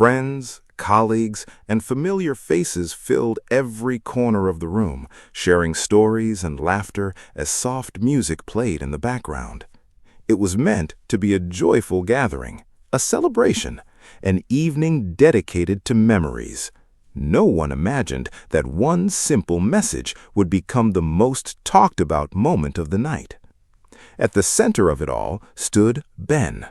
Friends, colleagues, and familiar faces filled every corner of the room, sharing stories and laughter as soft music played in the background. It was meant to be a joyful gathering, a celebration, an evening dedicated to memories. No one imagined that one simple message would become the most talked about moment of the night. At the center of it all stood Ben.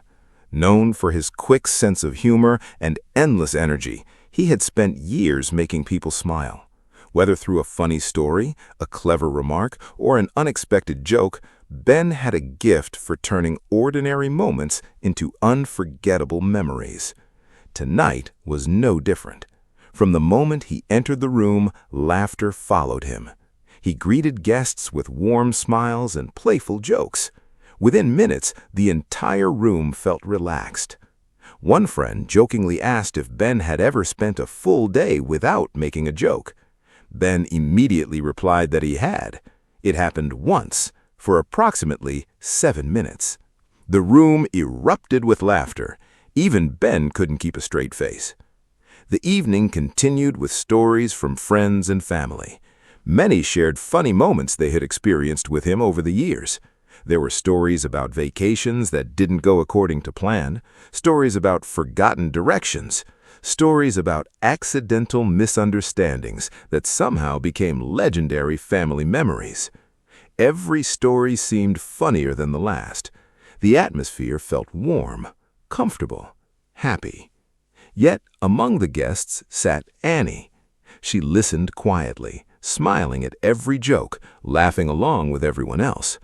Known for his quick sense of humor and endless energy, he had spent years making people smile. Whether through a funny story, a clever remark, or an unexpected joke, Ben had a gift for turning ordinary moments into unforgettable memories. Tonight was no different. From the moment he entered the room, laughter followed him. He greeted guests with warm smiles and playful jokes. Within minutes, the entire room felt relaxed. One friend jokingly asked if Ben had ever spent a full day without making a joke. Ben immediately replied that he had. It happened once, for approximately 7 minutes. The room erupted with laughter. Even Ben couldn't keep a straight face. The evening continued with stories from friends and family. Many shared funny moments they had experienced with him over the years. There were stories about vacations that didn't go according to plan, stories about forgotten directions, stories about accidental misunderstandings that somehow became legendary family memories. Every story seemed funnier than the last. The atmosphere felt warm, comfortable, happy. Yet among the guests sat Annie. She listened quietly, smiling at every joke, laughing along with everyone else.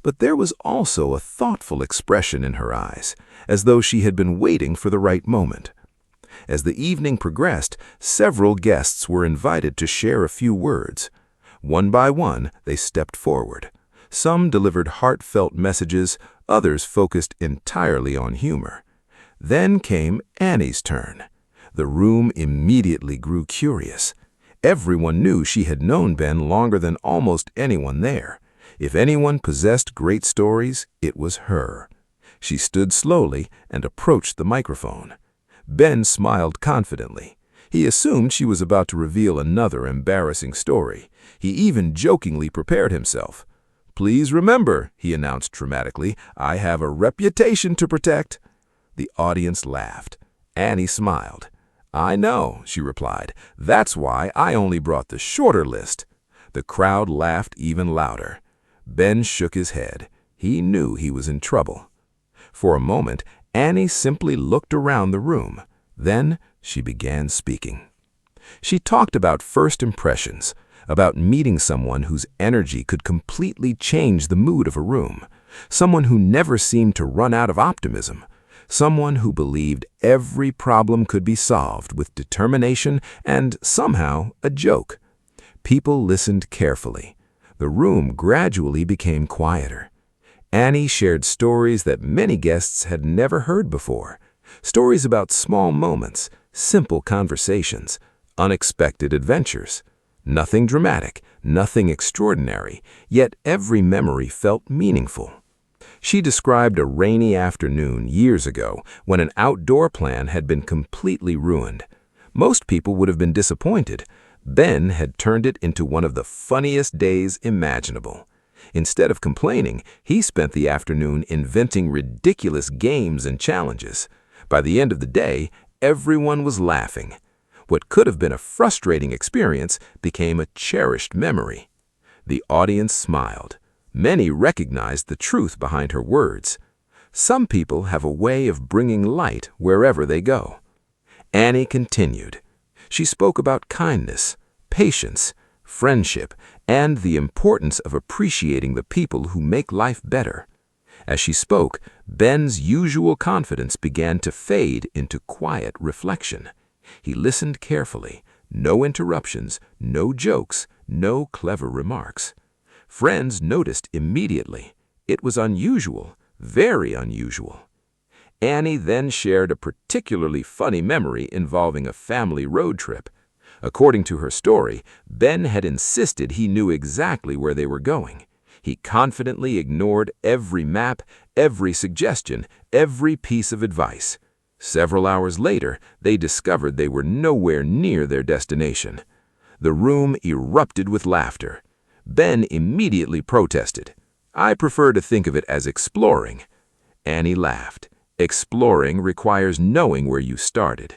But there was also a thoughtful expression in her eyes, as though she had been waiting for the right moment. As the evening progressed, several guests were invited to share a few words. One by one, they stepped forward. Some delivered heartfelt messages, others focused entirely on humor. Then came Annie's turn. The room immediately grew curious. Everyone knew she had known Ben longer than almost anyone there. If anyone possessed great stories, it was her. She stood slowly and approached the microphone. Ben smiled confidently. He assumed she was about to reveal another embarrassing story. He even jokingly prepared himself. "Please remember," he announced dramatically, "I have a reputation to protect." The audience laughed. Annie smiled. "I know," she replied. "That's why I only brought the shorter list." The crowd laughed even louder. Ben shook his head. He knew he was in trouble. For a moment, Annie simply looked around the room. Then she began speaking. She talked about first impressions, about meeting someone whose energy could completely change the mood of a room, someone who never seemed to run out of optimism, someone who believed every problem could be solved with determination and, somehow, a joke. People listened carefully. The room gradually became quieter. Annie shared stories that many guests had never heard before. Stories about small moments, simple conversations, unexpected adventures. Nothing dramatic, nothing extraordinary, yet every memory felt meaningful. She described a rainy afternoon years ago when an outdoor plan had been completely ruined. Most people would have been disappointed. Ben had turned it into one of the funniest days imaginable. Instead of complaining, he spent the afternoon inventing ridiculous games and challenges. By the end of the day, everyone was laughing. What could have been a frustrating experience became a cherished memory. The audience smiled. Many recognized the truth behind her words. Some people have a way of bringing light wherever they go. Annie continued. She spoke about kindness, patience, friendship, and the importance of appreciating the people who make life better. As she spoke, Ben's usual confidence began to fade into quiet reflection. He listened carefully. No interruptions, no jokes, no clever remarks. Friends noticed immediately. It was unusual, very unusual. Annie then shared a particularly funny memory involving a family road trip. According to her story, Ben had insisted he knew exactly where they were going. He confidently ignored every map, every suggestion, every piece of advice. Several hours later, they discovered they were nowhere near their destination. The room erupted with laughter. Ben immediately protested. "I prefer to think of it as exploring." Annie laughed. Exploring requires knowing where you started.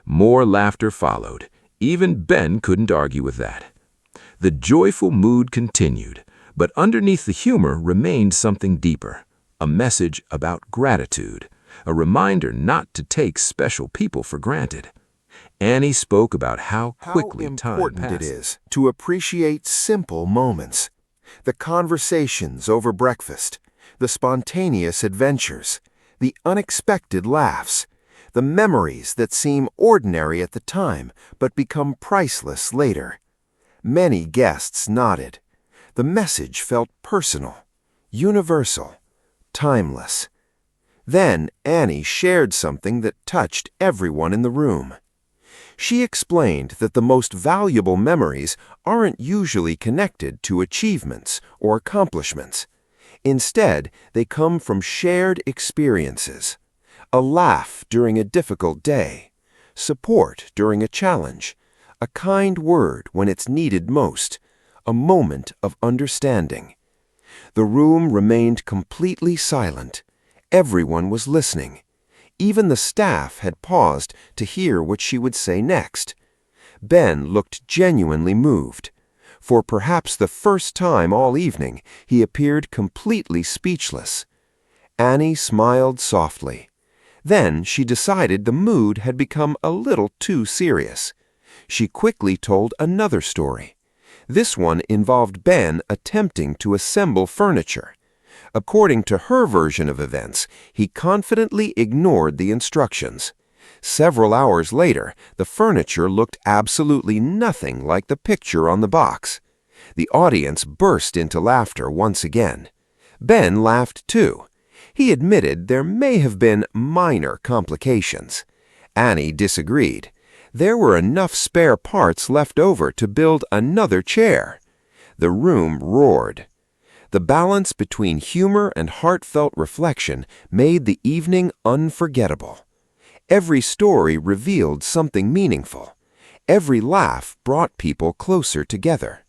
More laughter followed. Even Ben couldn't argue with that. The joyful mood continued, but underneath the humor remained something deeper, a message about gratitude, a reminder not to take special people for granted. Annie spoke about how quickly time important it passes. is to appreciate simple moments. The conversations over breakfast, the spontaneous adventures, the unexpected laughs, the memories that seem ordinary at the time but become priceless later. Many guests nodded. The message felt personal, universal, timeless. Then Annie shared something that touched everyone in the room. She explained that the most valuable memories aren't usually connected to achievements or accomplishments. Instead, they come from shared experiences. A laugh during a difficult day, support during a challenge, a kind word when it's needed most, a moment of understanding. The room remained completely silent. Everyone was listening. Even the staff had paused to hear what she would say next. Ben looked genuinely moved. For perhaps the first time all evening, he appeared completely speechless. Annie smiled softly. Then she decided the mood had become a little too serious. She quickly told another story. This one involved Ben attempting to assemble furniture. According to her version of events, he confidently ignored the instructions. Several hours later, the furniture looked absolutely nothing like the picture on the box. The audience burst into laughter once again. Ben laughed too. He admitted there may have been minor complications. Annie disagreed. There were enough spare parts left over to build another chair. The room roared. The balance between humor and heartfelt reflection made the evening unforgettable. Every story revealed something meaningful. Every laugh brought people closer together.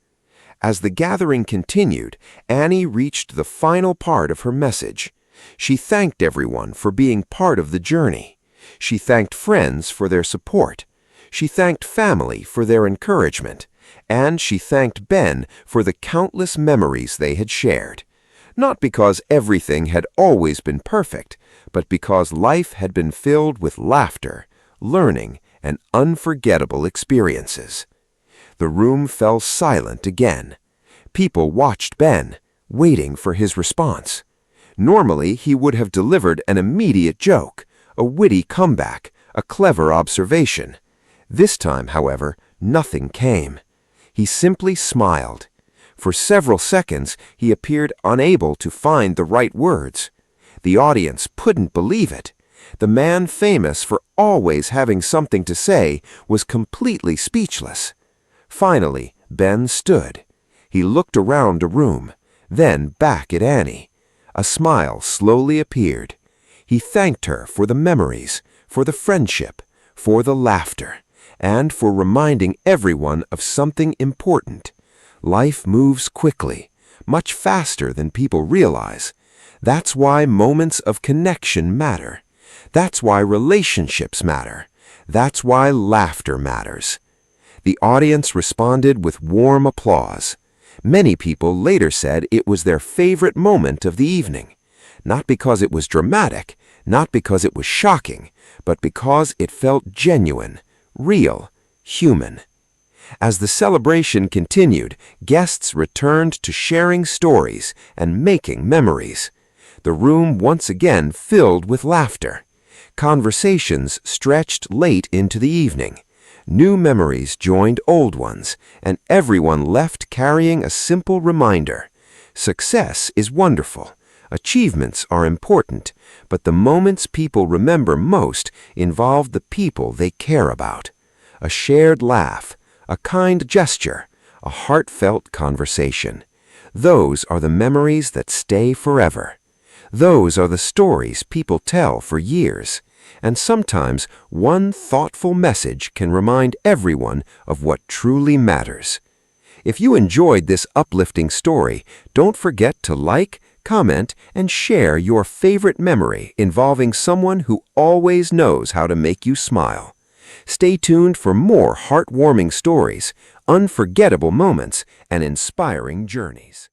As the gathering continued, Annie reached the final part of her message. She thanked everyone for being part of the journey. She thanked friends for their support. She thanked family for their encouragement. And she thanked Ben for the countless memories they had shared. Not because everything had always been perfect, but because life had been filled with laughter, learning, and unforgettable experiences. The room fell silent again. People watched Ben, waiting for his response. Normally, he would have delivered an immediate joke, a witty comeback, a clever observation. This time, however, nothing came. He simply smiled. For several seconds, he appeared unable to find the right words. The audience couldn't believe it. The man famous for always having something to say was completely speechless. Finally, Ben stood. He looked around the room, then back at Annie. A smile slowly appeared. He thanked her for the memories, for the friendship, for the laughter, and for reminding everyone of something important. Life moves quickly, much faster than people realize. That's why moments of connection matter. That's why relationships matter. That's why laughter matters. The audience responded with warm applause. Many people later said it was their favorite moment of the evening. Not because it was dramatic, not because it was shocking, but because it felt genuine, real, human. As the celebration continued, guests returned to sharing stories and making memories. The room once again filled with laughter. Conversations stretched late into the evening. New memories joined old ones, and everyone left carrying a simple reminder. Success is wonderful. Achievements are important, but the moments people remember most involve the people they care about. A shared laugh, a kind gesture, a heartfelt conversation. Those are the memories that stay forever. Those are the stories people tell for years. And sometimes one thoughtful message can remind everyone of what truly matters. If you enjoyed this uplifting story, don't forget to like, comment, and share your favorite memory involving someone who always knows how to make you smile. Stay tuned for more heartwarming stories, unforgettable moments, and inspiring journeys.